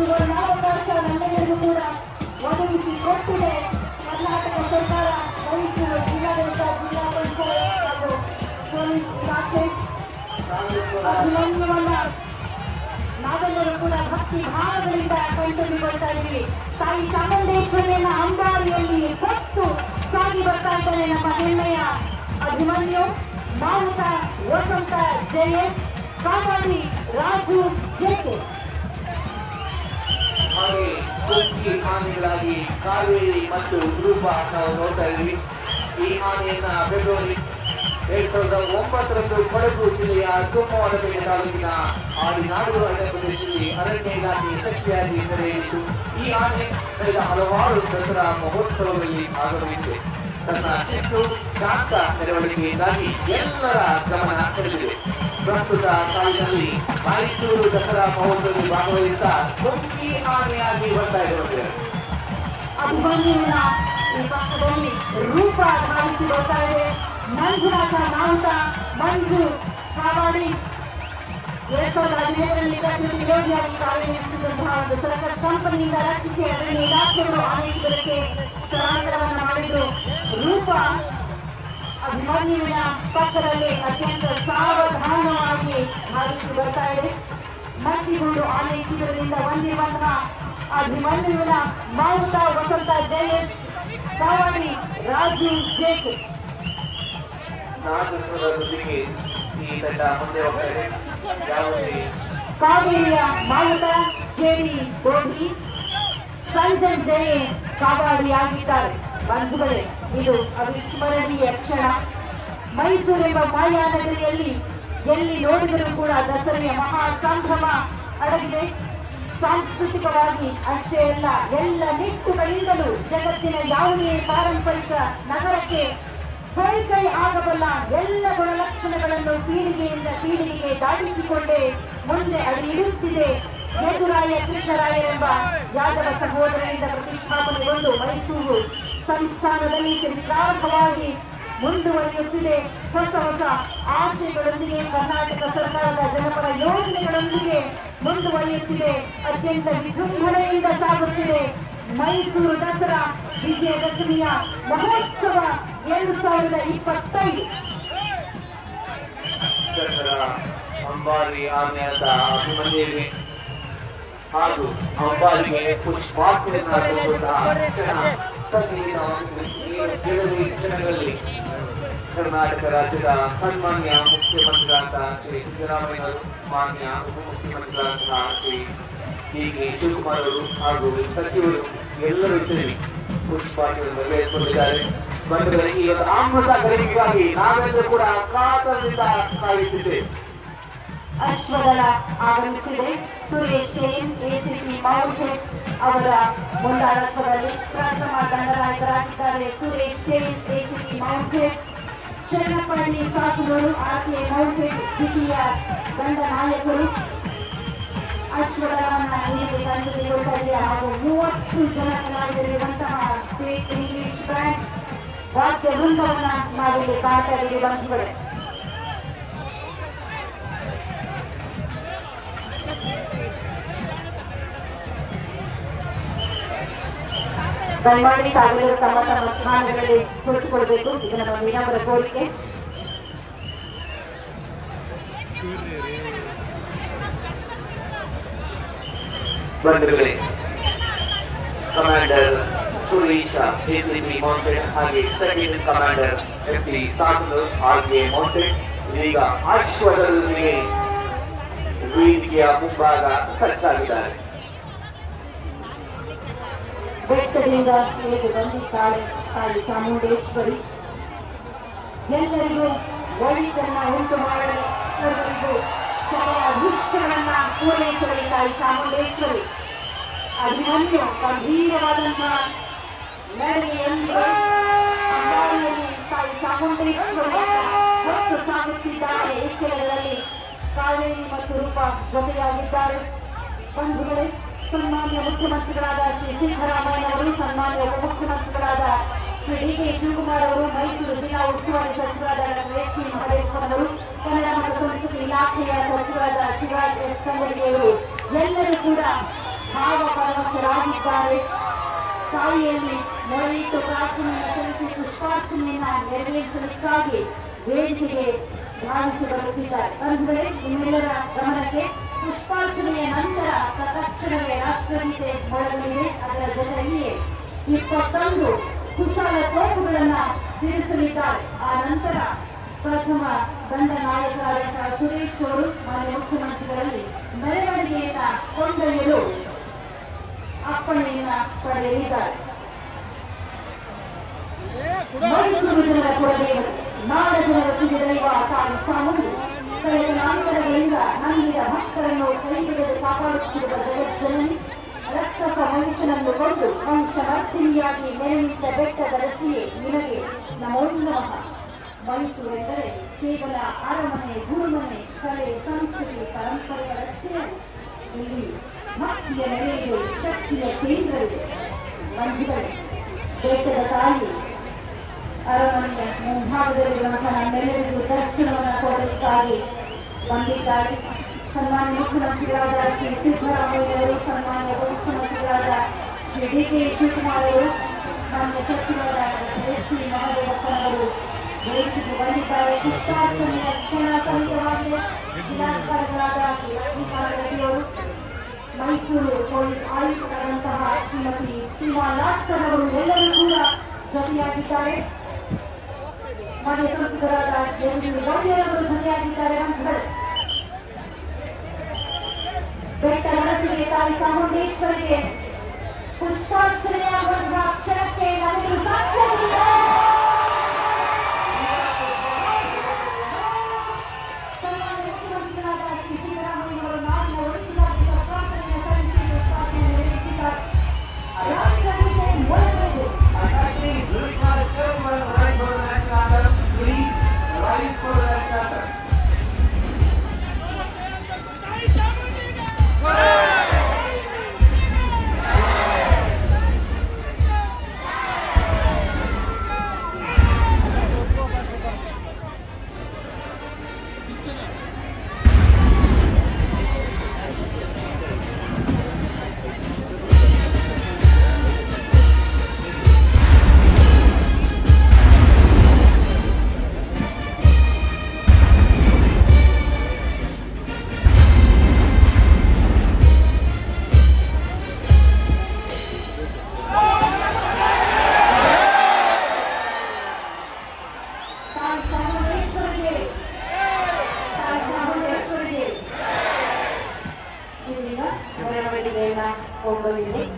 ಸುವರ್ಣಾವಕಾಶ ನಮ್ಮೆಲ್ಲರಿಗೂ ಕೂಡ ಒದಗಿಸಿ ಕೊಟ್ಟಿದೆ ಕರ್ನಾಟಕ ಸರ್ಕಾರ, ಮೈಸೂರು ಜಿಲ್ಲಾಡಳಿತ, ಜಿಲ್ಲಾ ಪಂಚಾಯತ್ ಹಾಗೂ ಪೊಲೀಸ್ ಇಲಾಖೆ. ಅಭಿಮನ್ಯುವನ್ನ ನಾವೆಲ್ಲರೂ ಕೂಡ ಭಕ್ತಿ ಭಾವಗಳಿಂದ ಕಣ್ತುಂಬಿಕೊಳ್ತಾ ಇದ್ದೀವಿ. ತಾಯಿ ಚಾಮುಂಡೇಶ್ವರಿಯನ್ನ ಅಂಬಾರಿಯಲ್ಲಿ ಹೊತ್ತು ಸಾಗಿ ಬರ್ತಾ ಇದ್ದಾನೆ ನಮ್ಮ ಹೆಮ್ಮೆಯ ಅಭಿಮನ್ಯು. ಮಾರುತ ವಸಂತ ಜಯೇಶ್, ಕಾಮಾಡಿ ರಾಜು ಜೆಕೆ. ಹಾಗೆ ಕುಸ್ತಿ ಆನೆಗಳಾಗಿ ಕಾವೇರಿ ಮತ್ತು ರೂಪ ನಾವು ನೋಡ್ತಾ ಇದ್ವಿ. ಈ ಆನೆಯನ್ನ ಫೆಬ್ರವರಿ 2009 ಕೊಡಗು ಜಿಲ್ಲೆಯ ಸೋಮವಾರಪೇಟೆ ತಾಲೂಕಿನ ಆಡಿನಾಡು ಅರಣ್ಯ ಪ್ರದೇಶದಲ್ಲಿ ಅರಣ್ಯ ಇಲಾಖೆ ಯಶಸ್ವಿಯಾಗಿ ನಡೆಯಿತು. ಈ ಆನೆ ಕಳೆದ ಹಲವಾರು ದಸರಾ ಮಹೋತ್ಸವಗಳಲ್ಲಿ ಭಾಗವಹಿಸಿದೆ. ತನ್ನ ಶಿಸ್ತು ಶಾಂತ ನಡವಳಿಕೆಯಿಂದಾಗಿ ಎಲ್ಲರ ಗಮನ ಸೆಳೆದಿದೆ. ಪ್ರಸ್ತುತ ಸಾಲಿನಲ್ಲಿ ಮೈಸೂರು ದಸರಾ ಮಹೋತ್ಸವದಲ್ಲಿ ಭಾಗವಹಿಸುತ್ತಾ ಕುಸ್ತಿ ಆನೆಯಾಗಿ ಬರ್ತಾ ಇರುತ್ತದೆ. ಅಭಿಮನ್ಯುವಿನ ಈ ಪಕ್ಷದಲ್ಲಿ ರೂಪ ಧಾರಿಸಿ ಬರ್ತಾ ಇದೆ. ಮಂಜುನಾಥ ಮಾವುತ, ಮಂಜು ಕಾವಾಡಿ 2015ರಲ್ಲಿ ಪ್ರಕೃತಿ ವಿರೋಧಿಯಾಗಿ ಕಾರ್ಯನಿರ್ವಹಿಸಿದಂತಹ ಒಂದು ಸರ್ಕಾರಿ ಕಂಪನಿಯಿಂದ ರಕ್ಷಿಸಿ ಅರಣ್ಯ ಇಲಾಖೆಗಳು ಆದೇಶಕ್ಕೆ ಸ್ಥಳಾಂತರವನ್ನು ಮಾಡಿದ್ದು. ರೂಪ ಅಭಿಮನ್ಯುವಿನ ಪಕ್ಕದಲ್ಲಿ ಅತ್ಯಂತ ಸಾವಧಾನವಾಗಿ ಧಾರಿಸಿ ಬರ್ತಾ ಇದೆ. ಮತ್ತಿಗೊಂಡು ಆನೆ ಶಿಬಿರದಿಂದ ಹೊಂದಿರುವಂತಹ ಅಭಿಮನ್ಯುವಿನ ಮಾವುತ ವಸಂತ ಜಯೇಶ್, ಕಾವಾಡಿ ರಾಜು ಜೇಕೆ. ಜೊತೆಗೆ ಈ ತಂಡ ಮುಂದೆ ಹೋಗ್ತಾ ಇದೆ. ಯಾವುದೇ ಕಾವೇರಿಯ ಮಾವುತ ಜೇಡಿ ಗೋಧಿ, ಸಂಜಯ್ ಜಯೇ ಕಾವಾಡಿಯಾಗಿದ್ದಾರೆ. ಬಂಧುಗಳೇ, ಇದು ಅವಿಸ್ಮರಣೀಯ ಕ್ಷಣ. ಮೈಸೂರೆಂಬ ಮಾಯಾನಗರಿಯಲ್ಲಿ ಎಲ್ಲಿ ನೋಡಿದರೂ ಕೂಡ ದಸರೆಯ ಮಹಾ ಸಂಭ್ರಮ ಅಡಗಿದೆ. ಸಾಂಸ್ಕೃತಿಕವಾಗಿ ಅಷ್ಟೇ ಅಲ್ಲ, ಎಲ್ಲ ನಿಟ್ಟುಗಳಿಂದಲೂ ಜಗತ್ತಿನ ಯಾವುದೇ ಪಾರಂಪರಿಕ ನಗರಕ್ಕೆ ಹೊರಕೈ ಆಗಬಲ್ಲ ಎಲ್ಲ ಗುಣಲಕ್ಷಣಗಳನ್ನು ಪೀಳಿಗೆಯಿಂದ ಪೀಳಿಗೆಗೆ ದಾಟಿಸಿಕೊಂಡೇ ಮುಂದೆ ಅಡಿಯಿಡುತ್ತಿದೆ. ಯದುರಾಯ ಕೃಷ್ಣರಾಯರೆಂಬ ಯಾದವ ಸಹೋದರರಿಂದ ಪ್ರತಿಷ್ಠಾಪನೆಗೊಂಡು ಮೈಸೂರು ಸಂಸ್ಥಾನದಲ್ಲಿ ಚರಿತ್ರಾರ್ಹವಾಗಿ ಮುಂದುವರಿಯುತ್ತಿದೆ. ಹೊಸ ಹೊಸ ಆಶಯಗಳೊಂದಿಗೆ ಕರ್ನಾಟಕ ಸರ್ಕಾರದ ಜನಪರ ಯೋಜನೆಗಳೊಂದಿಗೆ ಮುಂದುವರಿಯುತ್ತಿದೆ. ಅತ್ಯಂತ ವಿಜೃಂಭಣೆಯಿಂದ ಸಾಗುತ್ತಿದೆ ಮೈಸೂರು ದಸರಾ ವಿಜಯದಶಮಿಯ ಮಹೋತ್ಸವ 2025. ದಸರಾ ಅಂಬಾರಿ ಆನೆಯಾದ ಅಭಿಮನ್ಯುವಿಗೆ ಹಾಗೂ ಅಂಬಾರಿಗೆ ಪುಷ್ಪಾರ್ಚನೆಯನ್ನು ಕ್ಷಣಗಳಲ್ಲಿ ಕರ್ನಾಟಕ ರಾಜ್ಯದ ಸನ್ಮಾನ್ಯ ಮುಖ್ಯಮಂತ್ರಿಗಳಾದ ಶ್ರೀ ಸಿದ್ದರಾಮಯ್ಯವರು, ಮಾನ್ಯ ಉಪಮುಖ್ಯಮಂತ್ರಿಗಳಾದ ಶ್ರೀ ಡಿ.ಕೆ. ಶಿವಕುಮಾರ್ ಅವರು ಹಾಗೂ ಸಚಿವರು ಎಲ್ಲರೂ ಇದ್ದೇವೆ ಪುಷ್ಪಾರ್ಚನೆಯನ್ನು ನೆರವೇರಿಸಿಕೊಂಡಿದ್ದಾರೆ. ಬಂಧುಗಳಿಗೆ ಈ ಒಂದು ಅಮೃತ ಗಳಿಗೆಗಾಗಿ ನಾವೆಲ್ಲರೂ ಕೂಡ ಕಾತರದಿಂದ ಕಾಯುತ್ತಿದ್ದೇವೆ. ಅಶ್ವದಳ ಆಗಮಿಸಿದೆ. ಸುರೇಶ್ ಎಸಿಪಿ ಮೌಂಟೇನ್ ಅವರ ಮುಂದಾಳತ್ವದಲ್ಲಿ ಪ್ರಥಮ ದಂಡನಾಯಕರಾಗಿದ್ದಾರೆ. ಸುರೇಶ್ ಎಸಿಪಿ ಮೌಂಟೇನ್, ಶರಣಪಳ್ಳಿ ಸಾಕುಗಳು ಆಕೆ ಮೌಂಟೇನ್ ದ್ವಿತೀಯ ದಂಡನಾಯಕರು. ಅಶ್ವದಳವನ್ನು ಇಲ್ಲಿಗೆ ತಂದುಕೊಳ್ತಾರೆ ಹಾಗೂ 30 ಜನ ಕಲಾವಿದರಿರುವಂತಹ ಸ್ಟೇಟ್ ಇಂಗ್ಲಿಷ್ ಬ್ಯಾಂಡ್ ವಾದ್ಯ ವೃಂದವನ್ನ ನಾವಿಲ್ಲಿ ಕಾಣ್ತಾ ಇದ್ದೀವಿ. ಬಂಧುಗಳೇ, ದಯಮಾಡಿ ತಾವೆಲ್ಲರೂ ತಮ್ಮ ತಮ್ಮ ಸ್ಥಾನಗಳಲ್ಲಿ ಕುಳಿತುಕೊಳ್ಬೇಕು. ಇದು ನಮ್ಮ ವಿನಮ್ರ ಕೋರಿಕೆ. ಬಂಧುಗಳೇ, ಕಮಾಂಡರ್ ಸುರೇಶ ಎಸಿಪಿ ಮೌಂಟೇನ್ ಹಾಗೆ ಸೆಕೆಂಡ್ ಕಮಾಂಡರ್ ಎಸ್ಪಿ ಸಾಕುಲು ಆರ್ಕೆ ಮೌಂಟೇನ್ ಇದೀಗ ಅಶ್ವದಳದೊಂದಿಗೆ ವೇದಿಕೆಯ ಮುಂಭಾಗ ಸಜ್ಜಾಗಿದ್ದಾರೆ. ಬೆಟ್ಟದಿಂದ ಇಳಿದು ಬಂದಿದ್ದಾಳೆ ತಾಯಿ ಚಾಮುಂಡೇಶ್ವರಿ. ಎಲ್ಲರಿಗೂ ಒಳಿತನ್ನ ಉಂಟು ಮಾಡಲು, ಸರ್ವರಿಗೂ ಸಕಲ ಅಭಿಷ್ಟಗಳನ್ನ ಪೂರೈಸಲಿ ತಾಯಿ ಚಾಮುಂಡೇಶ್ವರಿ. ಅಭಿಮನ್ಯು ಗಂಭೀರವಾದಂತಹ ನಡೆಗೆಯೊಂದಿಗೆ ಅಂಬಾರಿಯಲ್ಲಿ ತಾಯಿ ಚಾಮುಂಡೇಶ್ವರಿ ಹೊತ್ತು ಸಾಗುತ್ತಿದ್ದಾರೆ. ಇಕ್ಕೆಲಗಳಲ್ಲಿ ಕಾವೇರಿ ಮತ್ತು ರೂಪ ಜೊತೆಯಾಗಿದ್ದಾರೆ. ಬಂಧುಗಳೇ, ಸನ್ಮಾನ್ಯ ಮುಖ್ಯಮಂತ್ರಿಗಳಾದ ಶ್ರೀ ಸಿದ್ದರಾಮಯ್ಯನವರು, ಸನ್ಮಾನ್ಯ ಉಪಮುಖ್ಯಮಂತ್ರಿಗಳಾದ ಶ್ರೀ ಡಿ.ಕೆ. ಶಿವಕುಮಾರ್ ಅವರು, ಮೈಸೂರು ಜಿಲ್ಲಾ ಉಸ್ತುವಾರಿ ಸಚಿವರಾದ ಎಸ್.ಸಿ. ಮಹದೇವಪ್ಪನ್ ಅವರು, ಕನ್ನಡ ಮತ್ತು ಸಂಸ್ಕೃತಿ ಇಲಾಖೆಯ ಸಚಿವರಾದ ಶಿವರಾಜ್ ಎಸ್. ತಂಗಡಿಗೆಯವರು ಎಲ್ಲರೂ ಕೂಡ ಭಾವಪರವಶರಾಗಿದ್ದಾರೆ. ತಾಯಿಯಲ್ಲಿ ಮೊರೆಯಿಟ್ಟು ಪ್ರಾರ್ಥನೆಯನ್ನು ಸಲ್ಲಿಸಿ ಪುಷ್ಪಾರ್ಚನೆಯನ್ನ ನೆರವೇರಿಸಲಿಕ್ಕಾಗಿ ವೇದಿಕೆಗೆ ಧಾವಿಸಿ ಬರುತ್ತಿದ್ದಾರೆ. ಅಂದರೆ ನಿಮ್ಮೆಲ್ಲರ ಗಮನಕ್ಕೆ ಪುಷ್ಪಾರ್ಚನೆಯ ನಂತರ ತತ್ಕ್ಷಣವೇ ರಾಷ್ಟ್ರಗೀತೆ ಮೊಳಗಲಿದೆ. ಅದರ ಜೊತೆಯಲ್ಲಿಯೇ 21 ಕುಶಾಲ ತೋಪುಗಳನ್ನ ಸಿಡಿಸಲಿದ್ದಾರೆ. ಆ ನಂತರ ಪ್ರಥಮ ದಂಡ ನಾಯಕರಾದ ಸುರೇಶ್ ಅವರು ಮಾನ್ಯ ಮುಖ್ಯಮಂತ್ರಿಗಳಲ್ಲಿ ಮೆರವಣಿಗೆಯನ್ನ ಕೊಂಡೊಯ್ಯಲು ಅಪ್ಪಣೆಯನ್ನ ಪಡೆಯಲಿದ್ದಾರೆ. ಮೈಸೂರು ಜನರ ಕೊಡದೇವರು, ನಾಡ ಜನರ ಸಿಗಿದೈವ ತಾಯಿ ಚಾಮುಂಡಿ ಕಳೆದ 4 ವರ್ಷಗಳಿಂದ ನಂಬಿದ ಭಕ್ತರನ್ನು ಕೈ ಹಿಡಿದು ಕಾಪಾಡುತ್ತಿರುವ ಜಗಜ್ಜನನಿ ರಕ್ಷಕ ಮನುಷ್ಯನನ್ನು ಕೊಂಡು ವಂಶಮರ್ತಿನಿಯಾಗಿ ನೆರಳಿದ್ದ ಬೆಟ್ಟದ ರಸಿಯೇ ನಿನಗೆ ನಮೋ ನಮಃ. ಮೈಸೂರೆಂದರೆ ಕೇವಲ ಅರಮನೆ, ಗುರುಮನೆ, ಕಲೆ, ಸಂಸ್ಕೃತಿ, ಪರಂಪರೆಗಳಷ್ಟೇ. ಇಲ್ಲಿ ಭಕ್ತಿಯ ನೆಲೆಯಿದೆ, ಶಕ್ತಿಯ ಕೇಂದ್ರವಿದೆ. ಬಂಧುಗಳೇ, ಬೆಟ್ಟದ ತಾಯಿ ಅರಮನೆಯ ಮುಂಭಾಗದಲ್ಲಿರುವಂತಹ ನಮ್ಮೆಲ್ಲರಿಗೂ ದರ್ಶನವನ್ನು ಕೊಡಲಿಕ್ಕಾಗಿ ಬಂದಿದ್ದಾರೆ. ಸನ್ಮಾನ್ಯ ಮುಖ್ಯಮಂತ್ರಿಗಳಾದ ಶ್ರೀ ಸಿದ್ದರಾಮಯ್ಯವರು, ಸನ್ಮಾನ್ಯ ಮುಖ್ಯಮಂತ್ರಿಗಳಾದ ಶ್ರೀ ಡಿ.ಕೆ. ಶಿವಕುಮಾರ್ ಅವರು, ಮಾನ್ಯ ಸಚಿವರಾದ ಎಸ್ ಸಿ ಮಹದೇವಪ್ಪನವರು ವೇದಿಕೆಗೆ ಬಂದಿದ್ದಾರೆ. ಪುಷ್ಪಾರ್ಚನೆಯ ಕ್ಷಣ ಸಹಿತವಾಗಿದೆ. ಜಿಲ್ಲಾಧಿಕಾರಿಗಳಾದ ಶ್ರೀ ಲಕ್ಷ್ಮೀಕಾಂತ್ ರೆಡ್ಡಿಯವರು, ಮೈಸೂರು ಪೊಲೀಸ್ ಆಯುಕ್ತರಾದಂತಹ ಶ್ರೀಮತಿ ಸೀಮಾ ಲಾಟ್ಸರ್ ಅವರು ಎಲ್ಲರೂ ಕೂಡ ಜೊತೆಯಾಗಿದ್ದಾರೆ. ಮಾನ್ಯ ಸಂಸದರಾದ ಎಂ.ವಿ. ಗೌರಿಯವರು ಜೊತೆಯಾಗಿದ್ದಾರೆ. ಬೆಟ್ಟದ ರಸಿಗೆ ತಾಯಿ ಚಾಮುಂಡೇಶ್ವರಿಗೆ ಪುಷ್ಪಾರ್ಚನೆಯಾಗುವಂತಹ ಕ್ಷಣಕ್ಕೆ ನಾವೆಲ್ಲರೂ ಸಾಕ್ಷಿಯಾಗಿದ್ದೇವೆ. ಸನ್ಮಾನ್ಯ ಮುಖ್ಯಮಂತ್ರಿಗಳಾದ ಶ್ರೀ ಸಿದ್ದರಾಮಯ್ಯವರು ನಾಡಿನ ಒಳಿತಿಗಾಗಿ ಪ್ರಾರ್ಥನೆಯನ್ನು ಸಲ್ಲಿಸಿ ಪುಷ್ಪಾರ್ಚನೆ ನೆರವೇರಿಸಿದ್ದಾರೆ. ರಾಷ್ಟ್ರಗೀತೆ ಮೊಳಗಲಿದೆ. ಮೆರವಣಿಗೆಯನ್ನ ಕೊಂಡೊಯ್ದು